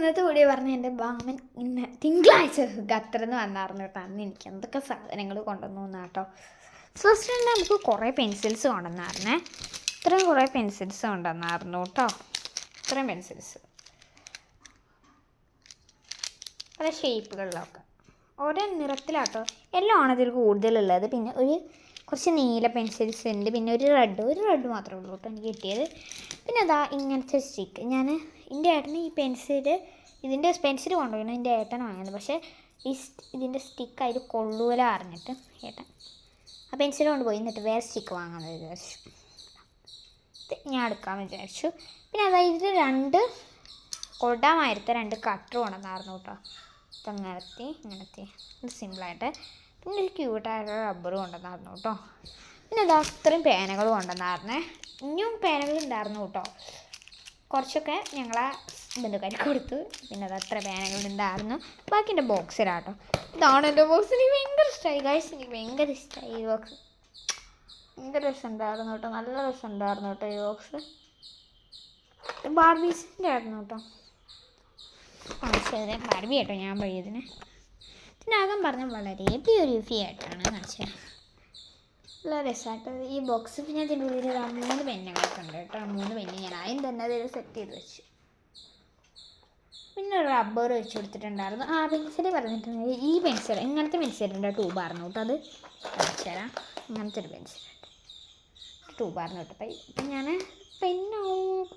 ഇന്നത്തെ വീഡിയോ പറഞ്ഞ എൻ്റെ മാമൻ ഇന്ന് തിങ്കളാഴ്ച ഖത്തറിൽ നിന്ന് വന്നായിരുന്നു കേട്ടോ. അന്ന് എനിക്ക് എന്തൊക്കെ സാധനങ്ങൾ കൊണ്ടുവന്നു കേട്ടോ. ഫസ്റ്റ് തന്നെ നമുക്ക് കുറേ പെൻസിൽസ് കൊണ്ടുവന്നായിരുന്നേ. ഇത്രയും കുറേ പെൻസിൽസ് കൊണ്ടുവന്നായിരുന്നു കേട്ടോ. ഇത്രയും പെൻസിൽസ് പല ഷേപ്പുകളിലൊക്കെ ഓരോ നിറത്തിലാട്ടോ. എല്ലാം ആണ് ഇതിൽ കൂടുതലുള്ളത്. പിന്നെ കുറച്ച് നീല പെൻസിൽസ് ഉണ്ട്. പിന്നെ ഒരു റെഡ് മാത്രമേ ഉള്ളൂ കേട്ടോ എനിക്ക് കിട്ടിയത്. പിന്നെ അതാ ഇങ്ങനത്തെ സ്റ്റിക്ക്. ഞാൻ എൻ്റെ ഏട്ടന് ഈ ഇതിൻ്റെ പെൻസിൽ കൊണ്ടുപോയി എൻ്റെ ഏട്ടൻ വാങ്ങിയത്. പക്ഷേ ഇതിൻ്റെ സ്റ്റിക്ക് അതിൽ കൊള്ളൂല അറിഞ്ഞിട്ട് ഏട്ടൻ ആ പെൻസിൽ കൊണ്ടുപോയി. എന്നിട്ട് വേറെ സ്റ്റിക്ക് വാങ്ങാമെന്ന് വിചാരിച്ചു. ഞാൻ എടുക്കാമെന്ന് വിചാരിച്ചു. പിന്നെ അതായത് 2 കൊടാമായിരുത്ത 2 കട്ടർ കൊണ്ടുവന്നായിരുന്നു കേട്ടോ. ഇങ്ങനത്തെ ഇത് സിമ്പിളായിട്ട്. പിന്നെ ഒരു ക്യൂട്ടായിട്ട് റബ്ബർ കൊണ്ടുവന്നായിരുന്നു കേട്ടോ. പിന്നെ അതാ അത്രയും പേനകൾ കൊണ്ടുവന്നായിരുന്നേ. ഇനിയും പേനകൾ ഉണ്ടായിരുന്നു കേട്ടോ. കുറച്ചൊക്കെ ഞങ്ങളെ ബന്ധുക്കാർക്ക് കൊടുത്തു. പിന്നെ അത് അത്ര പേനകൾ ഉണ്ടായിരുന്നു. ബാക്കി എൻ്റെ ബോക്സിലാട്ടോ. ഇതാണ് എൻ്റെ ബോക്സ്. എനിക്ക് ഭയങ്കര ഇഷ്ടമായി ഗൈസ്. എനിക്ക് ഭയങ്കര ഇഷ്ടമായി ഈ ബോക്സ്. ഭയങ്കര രസമുണ്ടായിരുന്നു കേട്ടോ. നല്ല രസമുണ്ടായിരുന്നു കേട്ടോ ഈ ബോക്സ്. ബാർബീസിൻ്റെ ആയിരുന്നു കേട്ടോ. കാണിച്ചത് ബാർബി കേട്ടോ ഞാൻ പഴയതിന്. ഇതിനകം പറഞ്ഞാൽ വളരെ പ്യൂരിഫൈ ആയിട്ടാണ് കാണിച്ചത്. നല്ല രസമായിട്ട് ഈ ബോക്സ്. പിന്നെ അതിൻ്റെ ഉള്ളിൽ 3 പെന്നുകളൊക്കെ ഉണ്ട് കേട്ടോ. 3 പെന്ന് ഞാൻ ആദ്യം തന്നെ അതിൽ സെറ്റ് ചെയ്ത് വെച്ചു. പിന്നെ റബ്ബർ വെച്ച് കൊടുത്തിട്ടുണ്ടായിരുന്നു. പെൻസിൽ പറഞ്ഞിട്ടുണ്ട്. ഈ പെൻസിൽ ഇങ്ങനത്തെ പെൻസിലിൻ്റെ ട്യൂബായിരുന്നു കേട്ടോ. അത് കാണിച്ചുതരാം. ഇങ്ങനത്തെ ഒരു പെൻസിലുണ്ട്. ട്യൂബായിരുന്നു കേട്ടോ. അപ്പം ഞാൻ പെന്നാവും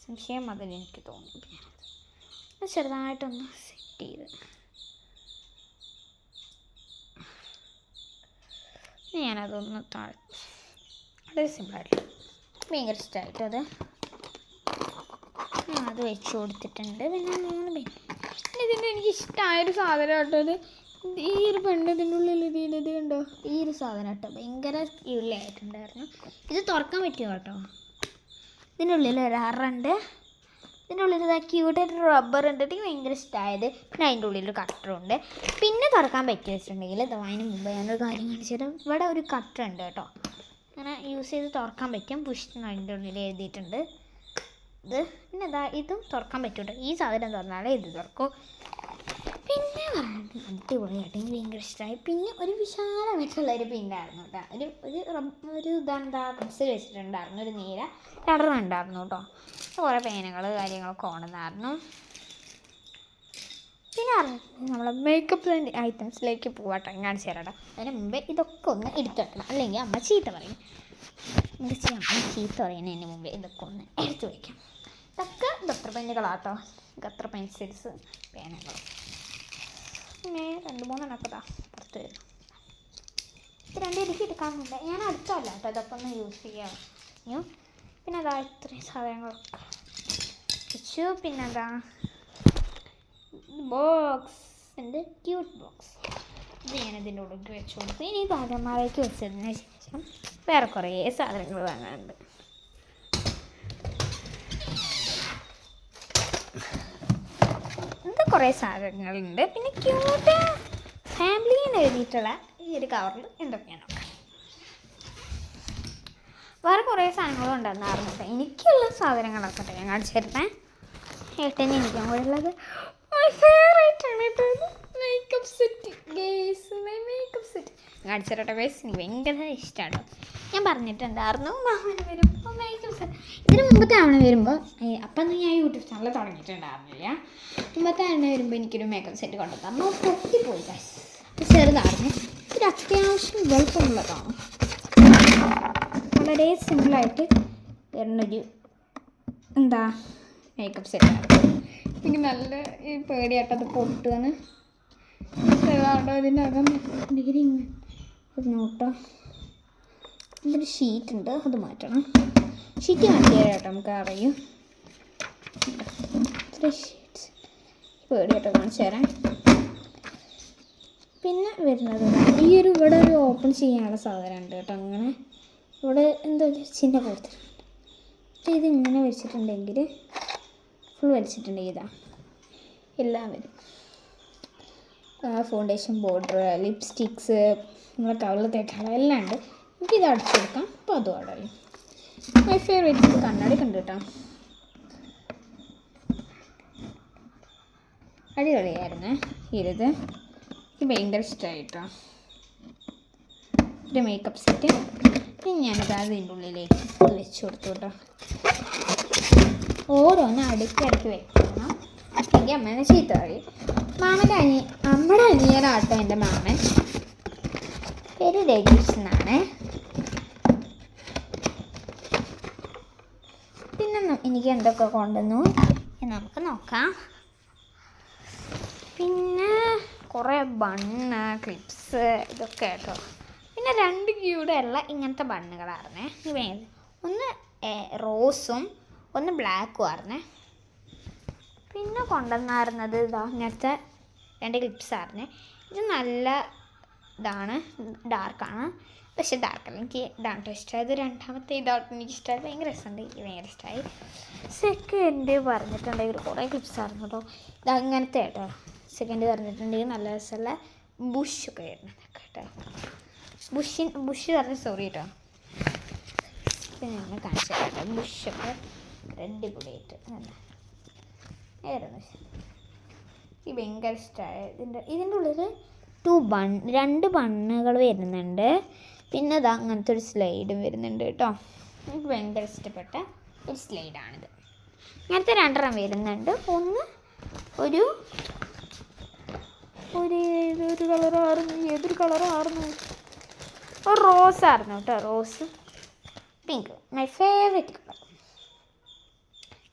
സംശയം അതിലെനിക്ക് തോന്നി. ഞാനത് ചെറുതായിട്ടൊന്ന് സെറ്റ് ചെയ്ത് ഞാനതൊന്ന് താഴെ വളരെ സിമ്പിളായിട്ട് ഭയങ്കര ഇഷ്ടമായിട്ട് അത് വെച്ച് കൊടുത്തിട്ടുണ്ട്. പിന്നെ 3 പെൻ. പിന്നെ ഇതിൻ്റെ എനിക്ക് ഇഷ്ടമായൊരു സാധനം കേട്ടോ. ഈ ഒരു പെണ്ണ് ഇതിൻ്റെ ഉള്ളിൽ ഇത് കണ്ടോ. ഈ ഒരു സാധനം കേട്ടോ ഭയങ്കര ഉള്ളിലായിട്ടുണ്ടായിരുന്നു. ഇത് തുറക്കാൻ പറ്റുമോ കേട്ടോ. ഇതിൻ്റെ ഉള്ളിൽ ഒരു അറുണ്ട്. ഇതിൻ്റെ ഉള്ളിൽ ക്യൂട്ടായിട്ട് റബ്ബർ ഉണ്ട്. എനിക്ക് ഭയങ്കര ഇഷ്ടമായത്. പിന്നെ അതിൻ്റെ ഉള്ളിലൊരു കട്ടറുണ്ട്. പിന്നെ തുറക്കാൻ പറ്റി വെച്ചിട്ടുണ്ടെങ്കിൽ അതിന് മുമ്പ് ഞാനൊരു കാര്യം കാണിച്ചിട്ട് ഇവിടെ ഒരു കട്ടറുണ്ട് കേട്ടോ. അങ്ങനെ യൂസ് ചെയ്ത് തുറക്കാൻ പറ്റും. പുഷ് അതിൻ്റെ ഉള്ളിൽ എഴുതിയിട്ടുണ്ട്. പിന്നെ ഇതും തുറക്കാൻ പറ്റും കേട്ടോ. ഈ സാധനം തുറന്നാലേ ഇത് തുറക്കും. പിന്നെ അടിപൊളിയായിട്ട് എനിക്ക് ഭയങ്കര ഇഷ്ടമായി. പിന്നെ ഒരു വിശാലമായിട്ടുള്ള ഒരു പിന്നായിരുന്നു കേട്ടോ. ഒരു പെൻസിൽ വെച്ചിട്ടുണ്ടായിരുന്നു. ഒരു നീല കളറുണ്ടായിരുന്നു കേട്ടോ. കുറേ പേനകൾ കാര്യങ്ങളൊക്കെ കൊണ്ടുവന്നായിരുന്നു. പിന്നെ നമ്മൾ മേക്കപ്പ് ഐറ്റംസിലേക്ക് പോകട്ടെ. കാണിച്ചു തരാട്ടോ. അതിന് മുമ്പേ ഇതൊക്കെ ഒന്ന് എടുത്തു വെക്കണം. അല്ലെങ്കിൽ അമ്മ ചീത്ത പറയും. അമ്മ ചീത്ത പറയുന്നതിന് മുമ്പേ ഇതൊക്കെ ഒന്ന് എടുത്തു വയ്ക്കാം. ഇതൊക്കെ ഗത്ര പെന്നുകളാട്ടോ. ഗത്ര പെൻസിൽസ് പേനകൾ. പിന്നെ 2-3 എണ്ണക്കതാ പുറത്ത് വരും. ഇത് 2 എനിക്ക് എടുക്കാറുണ്ട്. ഞാൻ അടുത്തല്ല കേട്ടോ ഇതൊക്കെ ഒന്ന് യൂസ് ചെയ്യാം. പിന്നെ ഇത്രയും സാധനങ്ങളൊക്കെ വെച്ചു. പിന്നെ ബോക്സ് ഉണ്ട്. Cute box. ഇത് ഞാനിതിൻ്റെ ഉള്ളിൽ വെച്ച് കൊടുത്തു. ഇനി പാകന്മാരേക്ക് വെച്ചതിന് ശേഷം വേറെ കുറേ സാധനങ്ങൾ വാങ്ങാനുണ്ട്. ഇത് കുറേ സാധനങ്ങളുണ്ട്. പിന്നെ ക്യൂട്ട് ഫാമിലിന്ന് എഴുതിയിട്ടുള്ള ഈ ഒരു കവറിൽ എന്തൊക്കെയാണ് നോക്കാം. വേറെ കുറേ സാധനങ്ങളും ഉണ്ടായിരുന്നായിരുന്നു കേട്ടോ. എനിക്കുള്ള സാധനങ്ങളൊക്കെ ഞാൻ കാണിച്ചു തരുന്നേ. ഏട്ടന് എനിക്കും കൂടെ ഉള്ളത് മൈ ഫേവറേറ്റ് ആണ് കേട്ടോ. Makeup set guys. Makeup set കാണിച്ചു തരട്ടെ ഗേസ്. എനിക്ക് ഭയങ്കര ഇഷ്ടമാണ്. ഞാൻ പറഞ്ഞിട്ടുണ്ടായിരുന്നു മാമന് വരുമ്പോൾ മേക്കപ്പ് സെറ്റ്. ഇതിന് മുമ്പത്തെ തവണ വരുമ്പോൾ അപ്പം ഞാൻ യൂട്യൂബ് ചാനൽ തുടങ്ങിയിട്ടുണ്ടായിരുന്നില്ല. മുമ്പത്തെ തവണ വരുമ്പോൾ എനിക്കൊരു മേക്കപ്പ് സെറ്റ് കൊണ്ടുവന്നു. പൊട്ടിപ്പോയി ഗേസ്. അത് ചെറുതായിരുന്നു. ഒരു അത്യാവശ്യം വെളുപ്പമുള്ളതാണ്. വളരെ സിമ്പിളായിട്ട് വരുന്നൊരു മേക്കപ്പ് സെറ്റാണ്. എനിക്ക് നല്ല പേടിയായിട്ടത് പൊട്ടുകയാണ്. ചെറുതാട്ടോ ഇതിനകം നോട്ടോ. ഇതൊരു ഷീറ്റ് ഉണ്ട്. അത് മാറ്റണം. ഷീറ്റ് മാറ്റിയാൽ കേട്ടോ നമുക്ക് അറിയും. ഇത്ര ഷീറ്റ്സ് പേടിയാട്ടോ കാണിച്ചു തരാം. പിന്നെ വരുന്നത് ഈ ഇവിടെ ഒരു ഓപ്പൺ ചെയ്യാനുള്ള സാധനം ഉണ്ട് കേട്ടോ. അങ്ങനെ ഇവിടെ എന്തോ ചിഹ്നം കൊടുത്തിട്ടുണ്ട്. ഇത് ഇങ്ങനെ വെച്ചിട്ടുണ്ടെങ്കിൽ ഫുൾ വലിച്ചിട്ടുണ്ടെങ്കിൽ എല്ലാം വരും. ഫൗണ്ടേഷൻ പൗഡർ, ലിപ്സ്റ്റിക്സ്, നമ്മളെ കവളിൽ തേക്കാനുള്ള എല്ലാം ഉണ്ട്. എനിക്കിത് അടിച്ചെടുക്കാം. അപ്പോൾ അതും അടയും. മൈ ഫേവറേറ്റ് കണ്ണാടി കണ്ടു കേട്ടോ. അടിപൊളിയായിരുന്നു ഇത്. എനിക്ക് ഭയങ്കര ഇഷ്ടമായിട്ടോ ഒരു മേക്കപ്പ് സെറ്റ്. പിന്നെ ഞാനത് അതിൻ്റെ ഉള്ളിലേക്ക് വെച്ച് കൊടുത്തു കേട്ടോ. ഓരോന്ന് അടുക്കിടയ്ക്ക് വെക്കണം, അല്ലെങ്കിൽ അമ്മേനെ ചീത്ത പറയും. നമ്മുടെ അനിയനാട്ടോ എൻ്റെ മാമൻ, പേര് രജീഷ് എന്നാണ്. പിന്നെ എനിക്ക് എന്തൊക്കെ കൊണ്ടുവന്നു നമുക്ക് നോക്കാം. പിന്നെ കുറേ ബണ്ണ്, ക്ലിപ്സ്, ഇതൊക്കെ കേട്ടോ. പിന്നെ 2 ക്യൂടെയുള്ള ഇങ്ങനത്തെ ബണ്ണുകളായിരുന്നേ. ഒന്ന് റോസും ഒന്ന് ബ്ലാക്കും ആയിരുന്നേ. പിന്നെ കൊണ്ടുവന്നായിരുന്നത് ഇങ്ങനത്തെ 2 ക്ലിപ്സായിരുന്നേ. ഇത് നല്ല ഇതാണ്, ഡാർക്കാണ്, പക്ഷേ ഡാർക്കല്ല, എനിക്ക് ഇതാണ് ഇഷ്ടമായത്. രണ്ടാമത്തെ ഇതായിട്ട് എനിക്ക് ഇഷ്ടമായി, ഭയങ്കര രസമുണ്ട്, എനിക്ക് ഭയങ്കര ഇഷ്ടമായി. സെക്കൻഡ് പറഞ്ഞിട്ടുണ്ടെങ്കിൽ കുറേ ക്ലിപ്സായിരുന്നു കേട്ടോ. ഇതങ്ങനത്തെ കേട്ടോ. സെക്കൻഡ് പറഞ്ഞിട്ടുണ്ടെങ്കിൽ നല്ല രസമുള്ള ബുഷൊക്കെ വരുന്നത് കേട്ടോ. ബുഷ് പറഞ്ഞ സോറി കേട്ടോ. പിന്നെ ഞങ്ങൾ കാണിച്ചു കേട്ടോ ബുഷൊക്കെ അടിപൊളിയായിട്ട് ആയിരുന്നു. എനിക്ക് ഭയങ്കര ഇഷ്ടമായി. ഇതിൻ്റെ ഉള്ളിൽ 2 ബണ്ണുകൾ വരുന്നുണ്ട്. പിന്നെ അത് അങ്ങനത്തെ ഒരു സ്ലൈഡും വരുന്നുണ്ട് കേട്ടോ. എനിക്ക് ഭയങ്കര ഇഷ്ടപ്പെട്ട ഒരു സ്ലൈഡാണിത്. ഇങ്ങനത്തെ 2 വരുന്നുണ്ട്. ഒന്ന് ഒരു ഏതൊരു കളറായിരുന്നു, ഒരു റോസായിരുന്നു കേട്ടോ. Rose pink, my favourite colour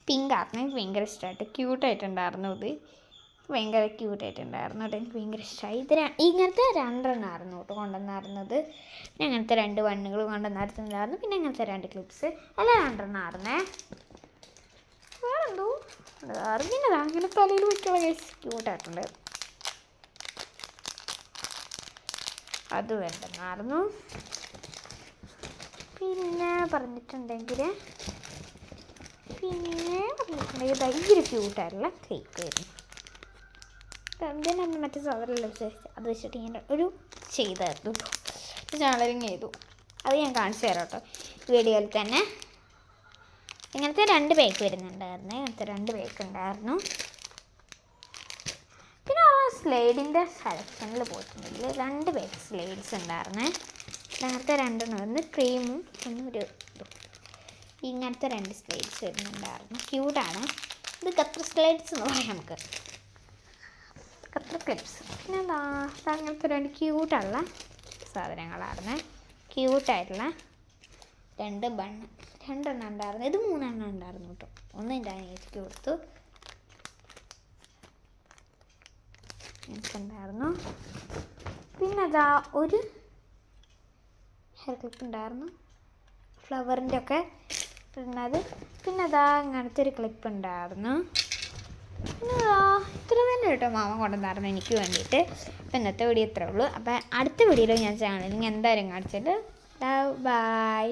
pink ആയിരുന്നു. എനിക്ക് ഭയങ്കര ഇഷ്ടമായിട്ട് ക്യൂട്ടായിട്ടുണ്ടായിരുന്നു. ഇത് ഭയങ്കര ക്യൂട്ടായിട്ടുണ്ടായിരുന്നു കേട്ടോ. എനിക്ക് ഭയങ്കര ഇഷ്ടമായി. ഇങ്ങനത്തെ 2 ആയിരുന്നു കേട്ടോ കൊണ്ടുവന്നായിരുന്നത്. പിന്നെ അങ്ങനത്തെ 2 ബണ്ണുകൾ കൊണ്ടുവന്നായിരുന്നുണ്ടായിരുന്നു. പിന്നെ അങ്ങനത്തെ 2 ക്ലിപ്സ്, എല്ലാം 2 ആയിരുന്നേ. വേറെന്തോ പിന്നെ അങ്ങനെ തലയിൽ വയ്ക്കുള്ള കേസ് ക്യൂട്ടായിട്ടുണ്ട്. അത് വേണ്ടെന്നായിരുന്നു. പിന്നെ പറഞ്ഞിട്ടുണ്ടെങ്കിൽ ഭയങ്കര ക്യൂട്ടായിട്ടുള്ള കേക്ക് വരുന്നു. എന്തിനാണ് മറ്റേ സാധനമല്ല അത് വെച്ചിട്ട് ഇങ്ങനെ ഒരു ചെയ്തായിരുന്നു കേട്ടോ. ചാനലിങ് ചെയ്തു, അത് ഞാൻ കാണിച്ചു തരാം കേട്ടോ വീഡിയോയിൽ തന്നെ. ഇങ്ങനത്തെ 2 പേക്ക് വരുന്നുണ്ടായിരുന്നു. ഇങ്ങനത്തെ 2 പേക്ക് ഉണ്ടായിരുന്നു. പിന്നെ ആ സ്ലൈഡിൻ്റെ സെലക്ഷനിൽ പോയിട്ടുണ്ടെങ്കിൽ 2 പേക്ക് സ്ലൈഡ്സ് ഉണ്ടായിരുന്നേ. അങ്ങനത്തെ 2 ഒന്ന് ക്രീമും ഒന്നും ഒരു ഇങ്ങനത്തെ 2 സ്ലൈഡ്സ് വരുന്നുണ്ടായിരുന്നു. ക്യൂട്ടാണ്. ഇത് കത്ര സ്ലൈഡ്സ് എന്ന് പറയാം നമുക്ക്, കത്ര ക്ലിപ്സ്. പിന്നെ അങ്ങനത്തെ 2 ക്യൂട്ടുള്ള സാധനങ്ങളായിരുന്നു. ക്യൂട്ടായിട്ടുള്ള 2 ബണ്ണ്, 2 ഉണ്ടായിരുന്നു. ഇത് 3 ഉണ്ടായിരുന്നു കേട്ടോ. ഒന്ന് എൻ്റെ അനിയത്തിക്ക് കൊടുത്തു. എനിക്കുണ്ടായിരുന്നു. പിന്നെ ഒരു ഹെയർ ക്ലിപ്പ് ഉണ്ടായിരുന്നു, ഫ്ലവറിൻ്റെ ഒക്കെ ഇടുന്നത്. പിന്നെ അങ്ങനത്തെ ഒരു ക്ലിപ്പ് ഉണ്ടായിരുന്നു. പിന്നെ ഇത്ര തന്നെ കേട്ടോ മാമ കൊണ്ടുവന്നായിരുന്നു എനിക്ക് വേണ്ടിയിട്ട്. അപ്പം ഇന്നത്തെ വീഡിയോ ഇത്രേ ഉള്ളൂ. അപ്പം അടുത്ത വീഡിയോയിൽ ഞാൻ ചാനലിൽ എന്തായാലും കാണിച്ചിട്ട് ബൈ.